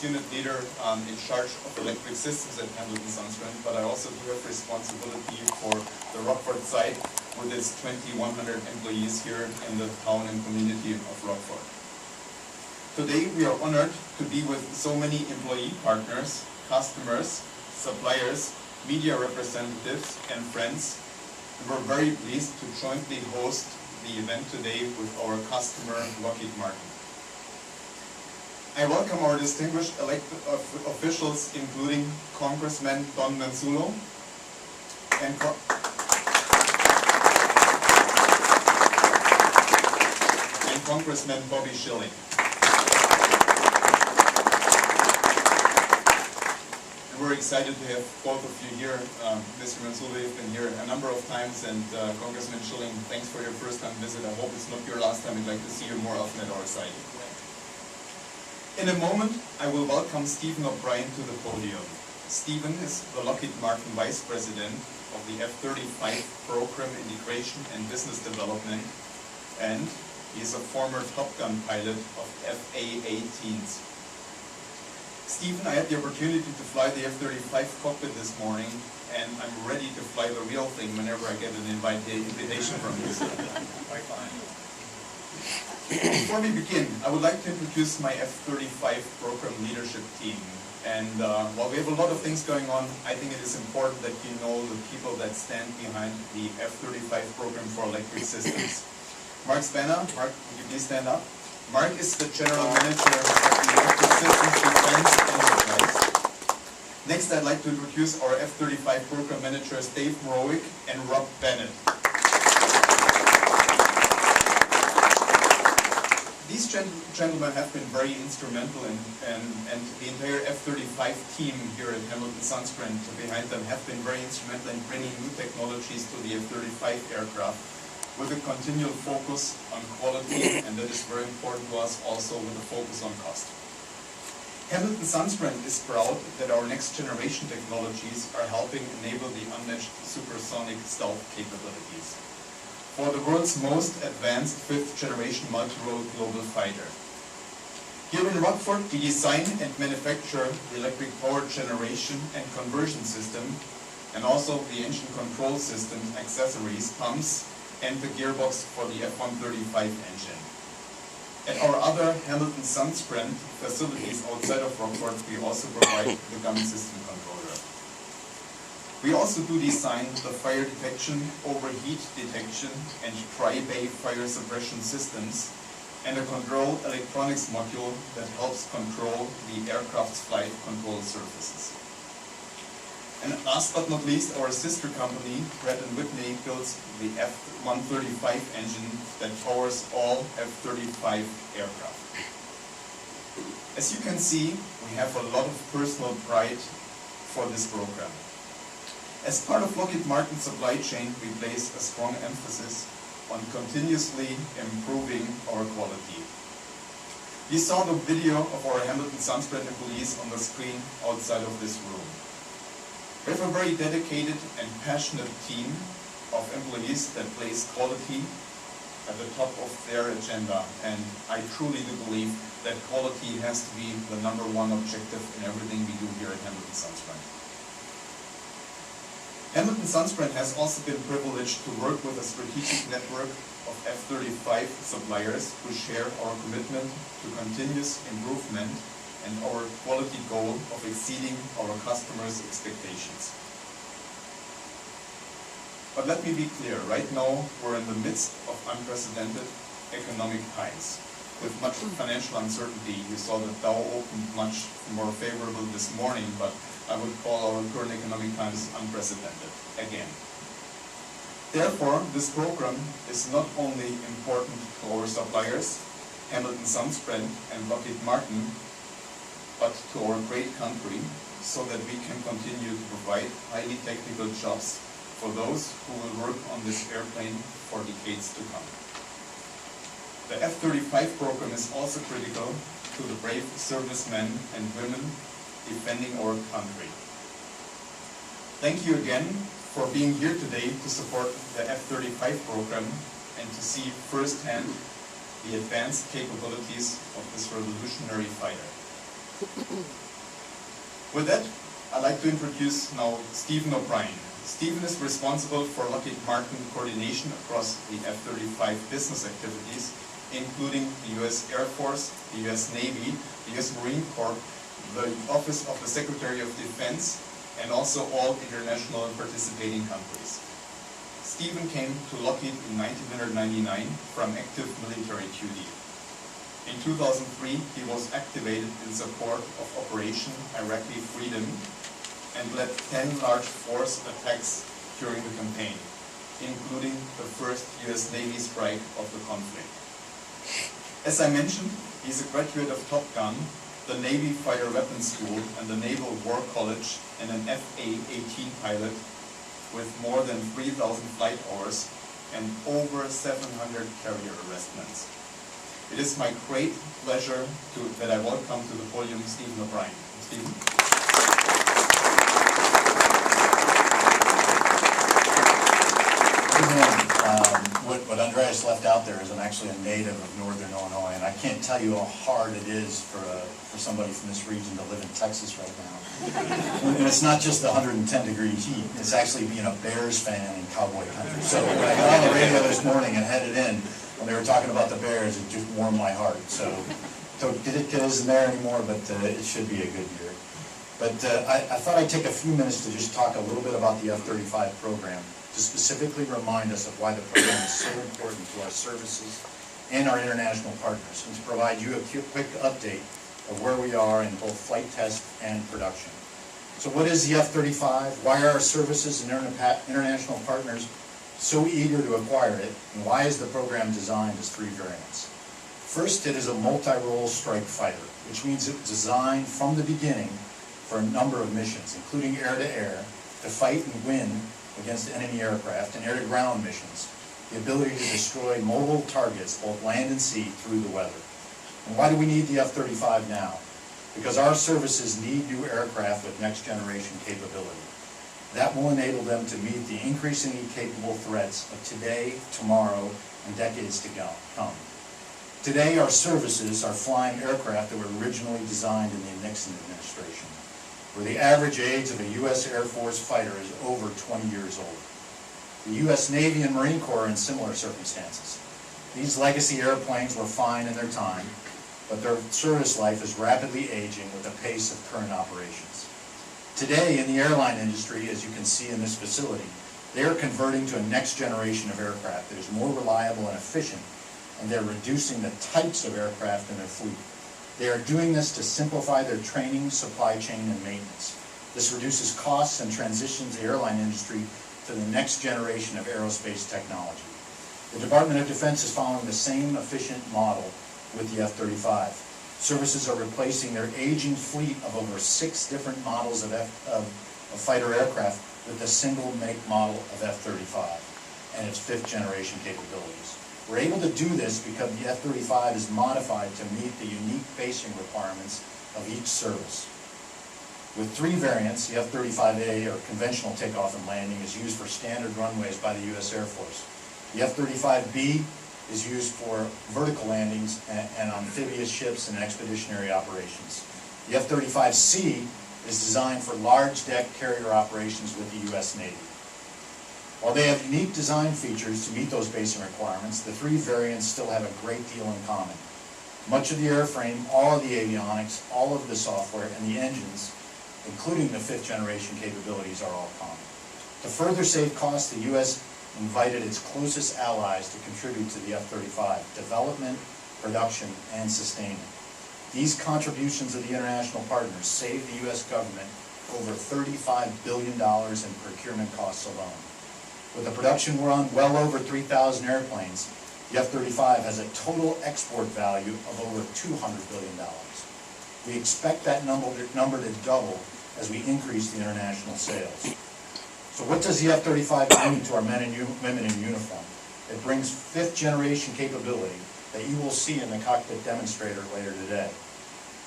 unit leader in charge of electric systems at Hamilton Sundstrand, but I also do have responsibility for the Rockford site with its 2,100 employees here in the town and community of Rockford. Today we are honored to be with so many employee partners, customers, suppliers, media representatives and friends, and we're very pleased to jointly host the event today with our customer Lockheed Martin. I welcome our distinguished elected officials, including Congressman Don Manzulo and Congressman Bobby Schilling. And we're excited to have both of you here. Mr. Manzulo, you've been here a number of times, and Congressman Schilling, thanks for your first-time visit. I hope it's not your last time. We'd like to see you more often at our site. In a moment, I will welcome Stephen O'Brien to the podium. Stephen is the Lockheed Martin Vice President of the F-35 Program Integration and Business Development, and he is a former Top Gun pilot of FA-18s. Stephen, I had the opportunity to fly the F-35 cockpit this morning, and I'm ready to fly the real thing whenever I get an invitation from you. Quite fine. Before we begin, I would like to introduce my F-35 program leadership team. And while we have a lot of things going on, I think it is important that you know the people that stand behind the F-35 program for electric systems. Mark Spanner, Mark, would you please stand up? Mark is the General Manager of the Electric Systems Defense Enterprise. Next, I'd like to introduce our F-35 program managers, Dave Morowick and Rob Bennett. These gentlemen have been very instrumental and the entire F-35 team here at Hamilton Sundstrand behind them have been very instrumental in bringing new technologies to the F-35 aircraft with a continual focus on quality, and that is very important to us also with a focus on cost. Hamilton Sundstrand is proud that our next generation technologies are helping enable the unmatched supersonic stealth capabilities for the world's most advanced fifth-generation multi-role global fighter. Here in Rockford, we design and manufacture the electric power generation and conversion system, and also the engine control system, accessories, pumps, and the gearbox for the F-135 engine. At our other Hamilton Sundstrand facilities outside of Rockford, we also provide the gun system controller. We also do design the fire detection, overheat detection, and tri-bay fire suppression systems, and a control electronics module that helps control the aircraft's flight control surfaces. And last but not least, our sister company, Pratt & Whitney, builds the F-135 engine that powers all F-35 aircraft. As you can see, we have a lot of personal pride for this program. As part of Lockheed Martin's supply chain, we place a strong emphasis on continuously improving our quality. You saw the video of our Hamilton Sundstrand employees on the screen outside of this room. We have a very dedicated and passionate team of employees that place quality at the top of their agenda, and I truly do believe that quality has to be the #1 objective in everything we do here at Hamilton Sundstrand. Hamilton Sundstrand has also been privileged to work with a strategic network of F-35 suppliers who share our commitment to continuous improvement and our quality goal of exceeding our customers' expectations. But let me be clear, right now we're in the midst of unprecedented economic times. With much financial uncertainty, you saw that Dow opened much more favorable this morning, but I would call our current economic times unprecedented again. Therefore, this program is not only important to our suppliers, Hamilton Sundstrand and Lockheed Martin, but to our great country, so that we can continue to provide highly technical jobs for those who will work on this airplane for decades to come. The F-35 program is also critical to the brave servicemen and women defending our country. Thank you again for being here today to support the F-35 program and to see firsthand the advanced capabilities of this revolutionary fighter. With that, I'd like to introduce now Stephen O'Brien. Stephen is responsible for Lockheed Martin coordination across the F-35 business activities, including the U.S. Air Force, the U.S. Navy, the U.S. Marine Corps, the Office of the Secretary of Defense, and also all international and participating countries. Stephen came to Lockheed in 1999 from active military duty. In 2003, he was activated in support of Operation Iraqi Freedom and led 10 large force attacks during the campaign, including the first U.S. Navy strike of the conflict. As I mentioned, he's a graduate of Top Gun, the Navy Fighter Weapons School, and the Naval War College, and an FA-18 pilot with more than 3,000 flight hours and over 700 carrier arrestments. It is my great pleasure that I welcome to the podium Stephen O'Brien. Stephen. Good morning. What Andreas left out there is I'm actually a native of Northern Illinois, and I can't tell you how hard it is for somebody from this region to live in Texas right now. And it's not just the 110-degree heat, it's actually being a Bears fan in cowboy country. So when I got on the radio this morning and headed in, when they were talking about the Bears, it just warmed my heart. So it isn't there anymore, but it should be a good year. But I thought I'd take a few minutes to just talk a little bit about the F-35 program, to specifically remind us of why the program is so important to our services and our international partners, and to provide you a quick update of where we are in both flight test and production. So what is the F-35? Why are our services and international partners so eager to acquire it? And why is the program designed as 3 variants? First, it is a multi-role strike fighter, which means it was designed from the beginning for a number of missions, including air-to-air, to fight and win against enemy aircraft, and air-to-ground missions, the ability to destroy mobile targets, both land and sea, through the weather. And why do we need the F-35 now? Because our services need new aircraft with next-generation capability. That will enable them to meet the increasingly capable threats of today, tomorrow, and decades to come. Today, our services are flying aircraft that were originally designed in the Nixon administration, where the average age of a U.S. Air Force fighter is over 20 years old. The U.S. Navy and Marine Corps are in similar circumstances. These legacy airplanes were fine in their time, but their service life is rapidly aging with the pace of current operations. Today, in the airline industry, as you can see in this facility, they are converting to a next generation of aircraft that is more reliable and efficient, and they're reducing the types of aircraft in their fleet. They are doing this to simplify their training, supply chain, and maintenance. This reduces costs and transitions the airline industry to the next generation of aerospace technology. The Department of Defense is following the same efficient model with the F-35. Services are replacing their aging fleet of over 6 different models of fighter aircraft with a single make model of F-35 and its 5th generation capabilities. We're able to do this because the F-35 is modified to meet the unique basing requirements of each service. With 3 variants, the F-35A, or conventional takeoff and landing, is used for standard runways by the U.S. Air Force. The F-35B is used for vertical landings and amphibious ships and expeditionary operations. The F-35C is designed for large deck carrier operations with the U.S. Navy. While they have unique design features to meet those basing requirements, the 3 variants still have a great deal in common. Much of the airframe, all of the avionics, all of the software, and the engines, including the 5th generation capabilities, are all common. To further save costs, the U.S. invited its closest allies to contribute to the F-35, development, production, and sustainment. These contributions of the international partners saved the U.S. government over $35 billion in procurement costs alone. With a production run well over 3,000 airplanes, the F-35 has a total export value of over $200 billion. We expect that number to double as we increase the international sales. So what does the F-35 bring to our men and women in uniform? It brings 5th generation capability that you will see in the cockpit demonstrator later today.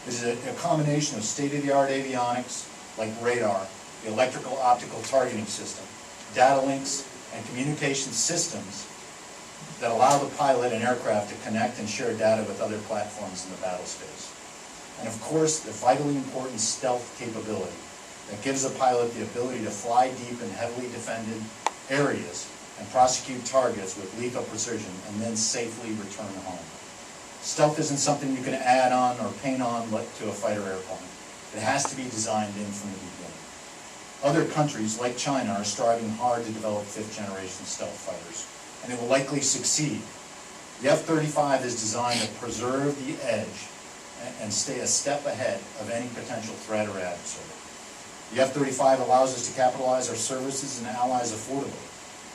This is a combination of state-of-the-art avionics like radar, the electrical optical targeting system, data links, and communication systems that allow the pilot and aircraft to connect and share data with other platforms in the battle space. And of course, the vitally important stealth capability that gives a pilot the ability to fly deep in heavily defended areas and prosecute targets with lethal precision and then safely return home. Stealth isn't something you can add on or paint on to a fighter airplane. It has to be designed in from the beginning. Other countries, like China, are striving hard to develop fifth-generation stealth fighters, and it will likely succeed. The F-35 is designed to preserve the edge and stay a step ahead of any potential threat or adversary. The F-35 allows us to capitalize our services and allies affordably.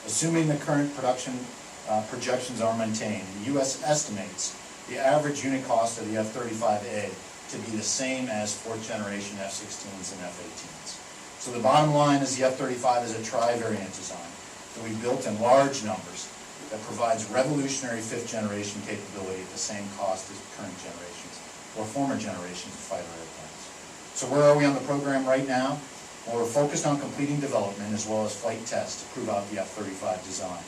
Assuming the current production projections are maintained, the U.S. estimates the average unit cost of the F-35A to be the same as fourth-generation F-16s and F-18s. So the bottom line is the F-35 is a tri-variant design that we built in large numbers that provides revolutionary fifth-generation capability at the same cost as current generations or former generations of fighter airplanes. So where are we on the program right now? Well, we're focused on completing development as well as flight tests to prove out the F-35 design.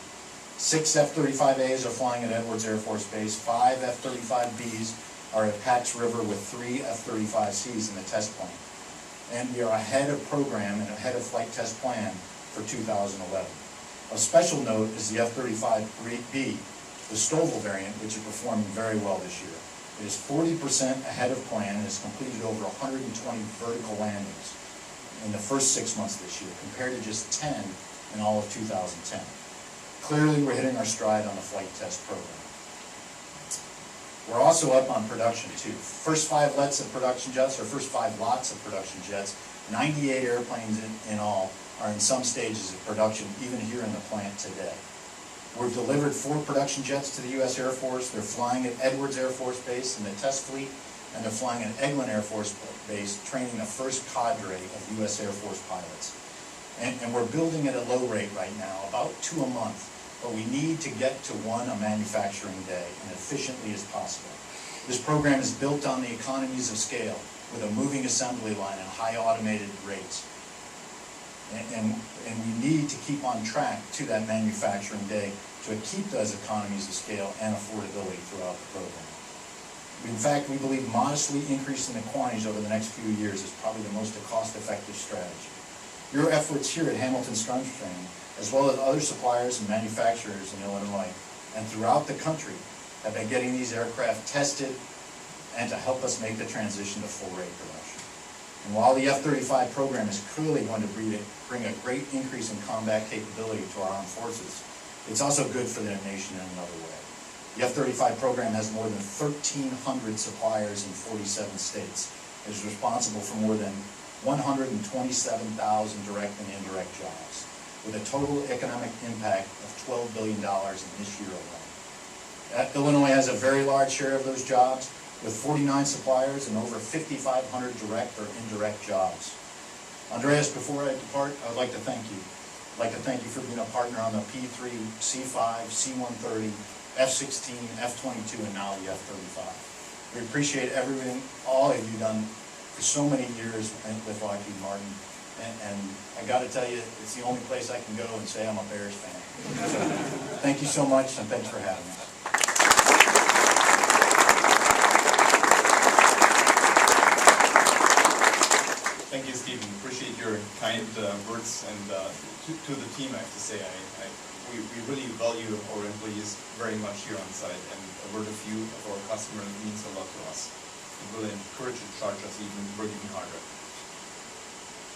6 F-35As are flying at Edwards Air Force Base, 5 F-35Bs are at Pax River with 3 F-35Cs in the test plane. And we are ahead of program and ahead of flight test plan for 2011. Of special note is the F-35B, the Stovall variant, which is performing very well this year. It is 40% ahead of plan and has completed over 120 vertical landings in the first 6 months this year, compared to just 10 in all of 2010. Clearly, we're hitting our stride on the flight test program. We're also up on production, too. First 5 lots of production jets, 98 airplanes in all, are in some stages of production, even here in the plant today. We've delivered 4 production jets to the U.S. Air Force. They're flying at Edwards Air Force Base in the test fleet, and they're flying at Eglin Air Force Base, training the first cadre of U.S. Air Force pilots. And we're building at a low rate right now, about 2 a month, but we need to get to 1 a manufacturing day, and efficiently as possible. This program is built on the economies of scale, with a moving assembly line and high automated rates. And we need to keep on track to that manufacturing day to keep those economies of scale and affordability throughout the program. In fact, we believe modestly increasing the quantities over the next few years is probably the most cost-effective strategy. Your efforts here at Hamilton Scrunch Training, as well as other suppliers and manufacturers in Illinois and throughout the country, have been getting these aircraft tested and to help us make the transition to full-rate production. And while the F-35 program is clearly going to bring a great increase in combat capability to our armed forces, it's also good for the nation in another way. The F-35 program has more than 1,300 suppliers in 47 states. It is responsible for more than 127,000 direct and indirect jobs, with a total economic impact of $12 billion in this year alone. Illinois has a very large share of those jobs, with 49 suppliers and over 5,500 direct or indirect jobs. Andreas, before I depart, I would like to thank you. I'd like to thank you for being a partner on the P3, C5, C-130, F-16, F-22, and now the F-35. We appreciate everything, all of you done for so many years with Lockheed Martin. And I got to tell you, it's the only place I can go and say I'm a Bears fan. So, thank you so much, and thanks for having us. Thank you, Stephen. Appreciate your kind words, and to the team, I have to say, we really value our employees very much here on site, and a word of you of our customers means a lot to us. It will encourage and charge us even to work even harder.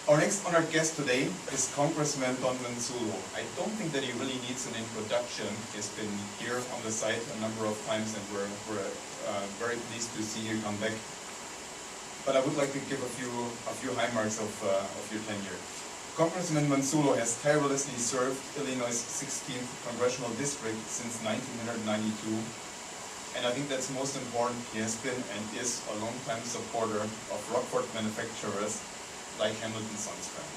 Our next honored guest today is Congressman Don Manzulo. I don't think that he really needs an introduction. He's been here on the site a number of times, and we're very pleased to see you come back. But I would like to give a few high marks of your tenure. Congressman Manzulo has tirelessly served Illinois' 16th Congressional District since 1992. And I think that's most important. He has been and is a longtime supporter of Rockford manufacturers like Hamilton Sons-Grant.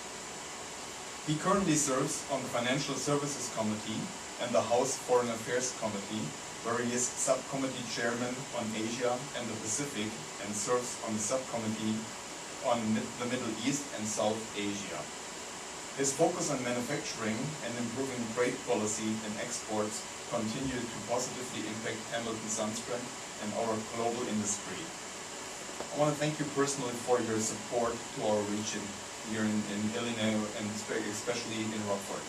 He currently serves on the Financial Services Committee and the House Foreign Affairs Committee, where he is subcommittee chairman on Asia and the Pacific and serves on the subcommittee on the Middle East and South Asia. His focus on manufacturing and improving trade policy and exports continue to positively impact Hamilton Sons-Grant and our global industry. I want to thank you personally for your support to our region here in Illinois and especially in Rockford.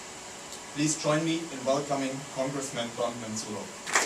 Please join me in welcoming Congressman Don Manzulo.